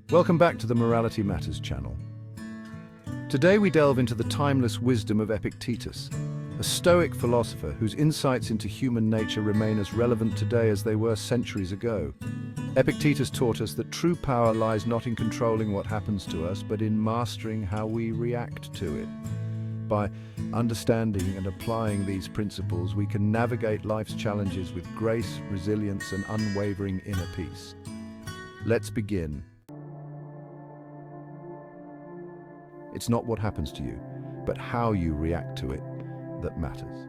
Welcome back to the Morality Matters channel. Today we delve into the timeless wisdom of Epictetus, a Stoic philosopher whose insights into human nature remain as relevant today as they were centuries ago. Epictetus taught us that true power lies not in controlling what happens to us, but in mastering how we react to it. By understanding and applying these principles, we can navigate life's challenges with grace, resilience, and unwavering inner peace. Let's begin. It's not what happens to you, but how you react to it that matters.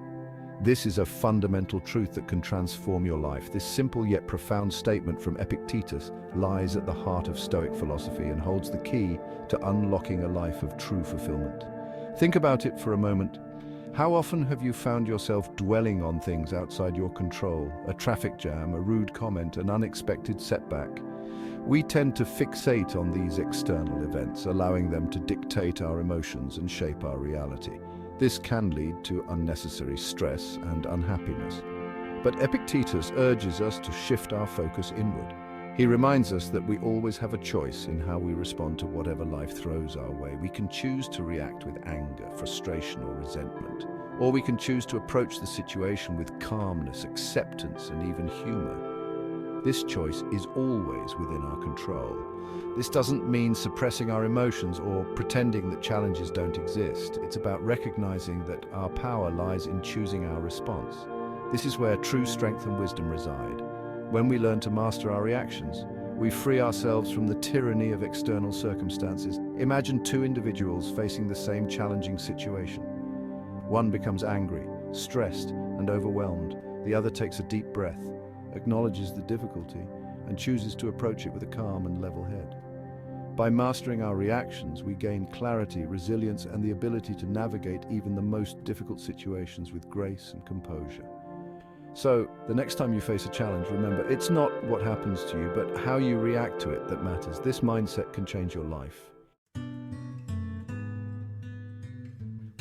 This is a fundamental truth that can transform your life. This simple yet profound statement from Epictetus lies at the heart of Stoic philosophy and holds the key to unlocking a life of true fulfillment. Think about it for a moment. How often have you found yourself dwelling on things outside your control? A traffic jam, a rude comment, an unexpected setback. We tend to fixate on these external events, allowing them to dictate our emotions and shape our reality. This can lead to unnecessary stress and unhappiness. But Epictetus urges us to shift our focus inward. He reminds us that we always have a choice in how we respond to whatever life throws our way. We can choose to react with anger, frustration, or resentment, or we can choose to approach the situation with calmness, acceptance, and even humor. This choice is always within our control. This doesn't mean suppressing our emotions or pretending that challenges don't exist. It's about recognizing that our power lies in choosing our response. This is where true strength and wisdom reside. When we learn to master our reactions, we free ourselves from the tyranny of external circumstances. Imagine two individuals facing the same challenging situation. One becomes angry, stressed, and overwhelmed. The other takes a deep breath, acknowledges the difficulty, and chooses to approach it with a calm and level head. By mastering our reactions, we gain clarity, resilience, and the ability to navigate even the most difficult situations with grace and composure. So, the next time you face a challenge, remember, it's not what happens to you, but how you react to it that matters. This mindset can change your life.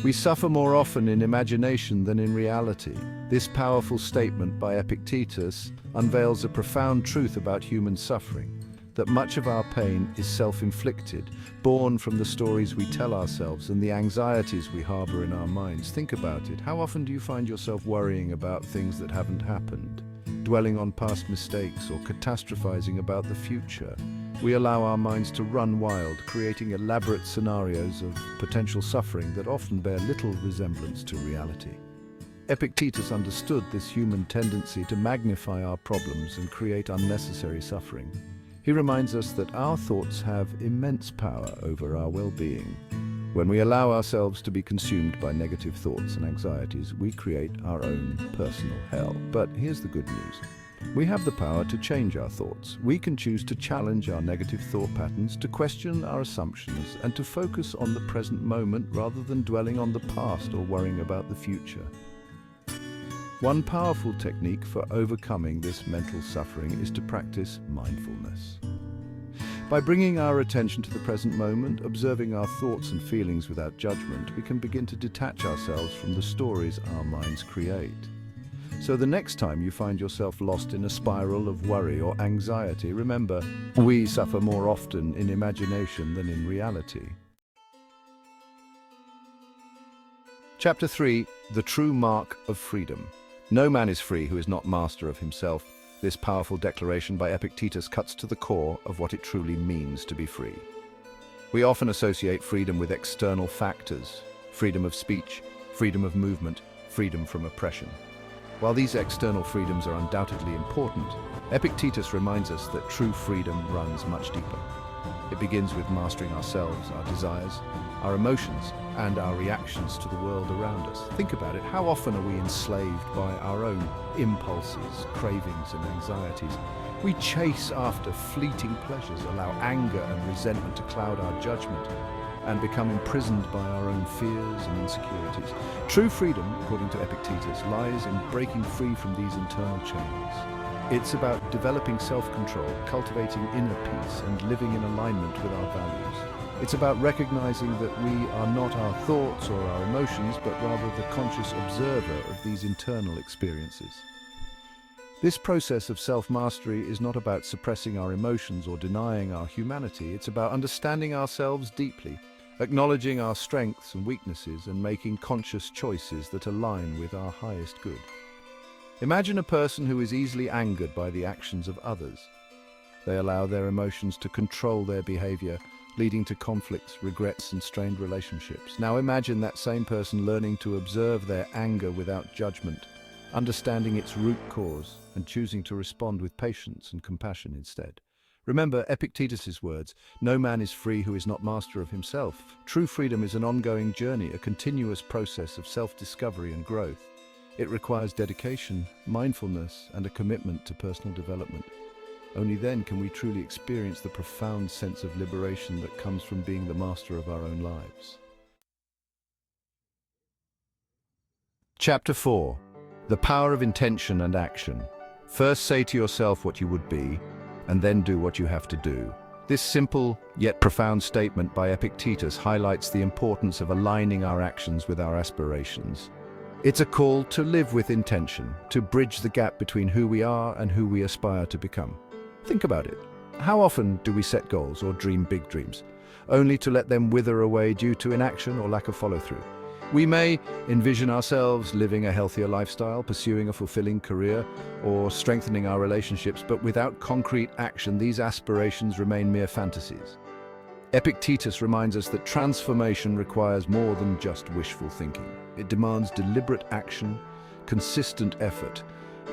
We suffer more often in imagination than in reality. This powerful statement by Epictetus unveils a profound truth about human suffering, that much of our pain is self-inflicted, born from the stories we tell ourselves and the anxieties we harbor in our minds. Think about it. How often do you find yourself worrying about things that haven't happened, dwelling on past mistakes, or catastrophizing about the future? We allow our minds to run wild, creating elaborate scenarios of potential suffering that often bear little resemblance to reality. Epictetus understood this human tendency to magnify our problems and create unnecessary suffering. He reminds us that our thoughts have immense power over our well-being. When we allow ourselves to be consumed by negative thoughts and anxieties, we create our own personal hell. But here's the good news. We have the power to change our thoughts. We can choose to challenge our negative thought patterns, to question our assumptions, and to focus on the present moment rather than dwelling on the past or worrying about the future. One powerful technique for overcoming this mental suffering is to practice mindfulness. By bringing our attention to the present moment, observing our thoughts and feelings without judgment, we can begin to detach ourselves from the stories our minds create. So the next time you find yourself lost in a spiral of worry or anxiety, remember, we suffer more often in imagination than in reality. Chapter 3. The True Mark of Freedom. No man is free who is not master of himself. This powerful declaration by Epictetus cuts to the core of what it truly means to be free. We often associate freedom with external factors: freedom of speech, freedom of movement, freedom from oppression. While these external freedoms are undoubtedly important, Epictetus reminds us that true freedom runs much deeper. It begins with mastering ourselves, our desires, our emotions, and our reactions to the world around us. Think about it. How often are we enslaved by our own impulses, cravings, and anxieties? We chase after fleeting pleasures, allow anger and resentment to cloud our judgment, and become imprisoned by our own fears and insecurities. True freedom, according to Epictetus, lies in breaking free from these internal chains. It's about developing self-control, cultivating inner peace, and living in alignment with our values. It's about recognizing that we are not our thoughts or our emotions, but rather the conscious observer of these internal experiences. This process of self-mastery is not about suppressing our emotions or denying our humanity. It's about understanding ourselves deeply, acknowledging our strengths and weaknesses, and making conscious choices that align with our highest good. Imagine a person who is easily angered by the actions of others. They allow their emotions to control their behavior, leading to conflicts, regrets, and strained relationships. Now imagine that same person learning to observe their anger without judgment, understanding its root cause, and choosing to respond with patience and compassion instead. Remember Epictetus's words, "No man is free who is not master of himself." True freedom is an ongoing journey, a continuous process of self-discovery and growth. It requires dedication, mindfulness, and a commitment to personal development. Only then can we truly experience the profound sense of liberation that comes from being the master of our own lives. Chapter 4. The power of intention and action. First say to yourself what you would be, and then do what you have to do. This simple yet profound statement by Epictetus highlights the importance of aligning our actions with our aspirations. It's a call to live with intention, to bridge the gap between who we are and who we aspire to become. Think about it. How often do we set goals or dream big dreams, only to let them wither away due to inaction or lack of follow-through? We may envision ourselves living a healthier lifestyle, pursuing a fulfilling career, or strengthening our relationships, but without concrete action, these aspirations remain mere fantasies. Epictetus reminds us that transformation requires more than just wishful thinking. It demands deliberate action, consistent effort,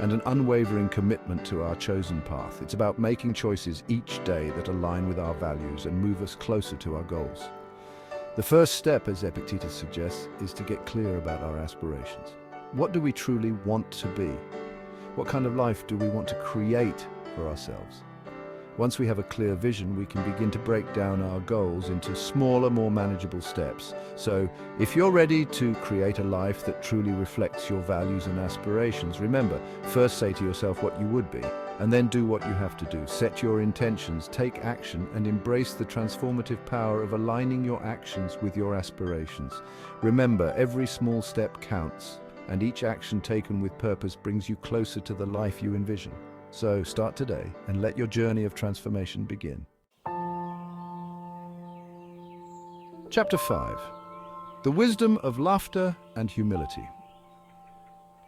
and an unwavering commitment to our chosen path. It's about making choices each day that align with our values and move us closer to our goals. The first step, as Epictetus suggests, is to get clear about our aspirations. What do we truly want to be? What kind of life do we want to create for ourselves? Once we have a clear vision, we can begin to break down our goals into smaller, more manageable steps. So, if you're ready to create a life that truly reflects your values and aspirations, remember, first say to yourself what you would be, and then do what you have to do. Set your intentions, take action, and embrace the transformative power of aligning your actions with your aspirations. Remember, every small step counts, and each action taken with purpose brings you closer to the life you envision. So start today and let your journey of transformation begin. Chapter 5. The wisdom of laughter and humility.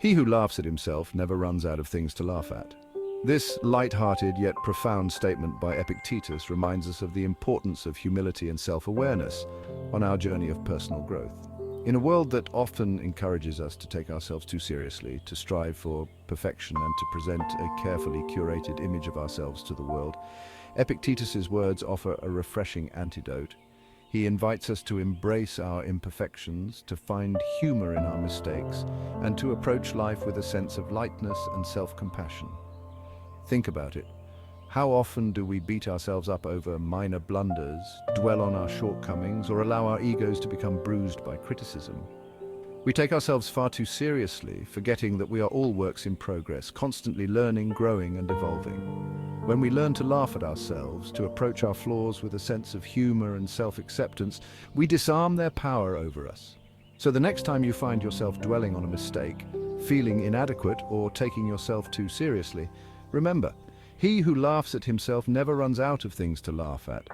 He who laughs at himself never runs out of things to laugh at. This light-hearted yet profound statement by Epictetus reminds us of the importance of humility and self-awareness on our journey of personal growth. In a world that often encourages us to take ourselves too seriously, to strive for perfection and to present a carefully curated image of ourselves to the world, Epictetus's words offer a refreshing antidote. He invites us to embrace our imperfections, to find humor in our mistakes, and to approach life with a sense of lightness and self-compassion. Think about it. How often do we beat ourselves up over minor blunders, dwell on our shortcomings, or allow our egos to become bruised by criticism? We take ourselves far too seriously, forgetting that we are all works in progress, constantly learning, growing, and evolving. When we learn to laugh at ourselves, to approach our flaws with a sense of humor and self-acceptance, we disarm their power over us. So the next time you find yourself dwelling on a mistake, feeling inadequate, or taking yourself too seriously, remember, he who laughs at himself never runs out of things to laugh at.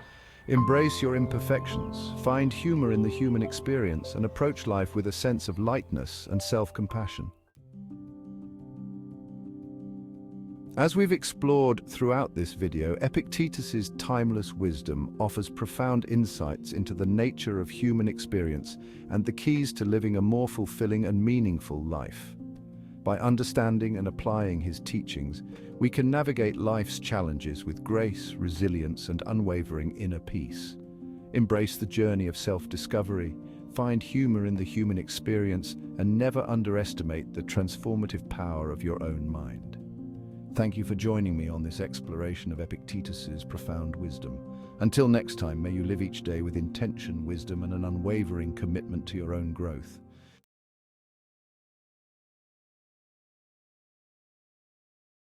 Embrace your imperfections, find humor in the human experience, and approach life with a sense of lightness and self-compassion. As we've explored throughout this video, Epictetus's timeless wisdom offers profound insights into the nature of human experience and the keys to living a more fulfilling and meaningful life. By understanding and applying his teachings, we can navigate life's challenges with grace, resilience, and unwavering inner peace. Embrace the journey of self-discovery, find humor in the human experience, and never underestimate the transformative power of your own mind. Thank you for joining me on this exploration of Epictetus's profound wisdom. Until next time, may you live each day with intention, wisdom, and an unwavering commitment to your own growth.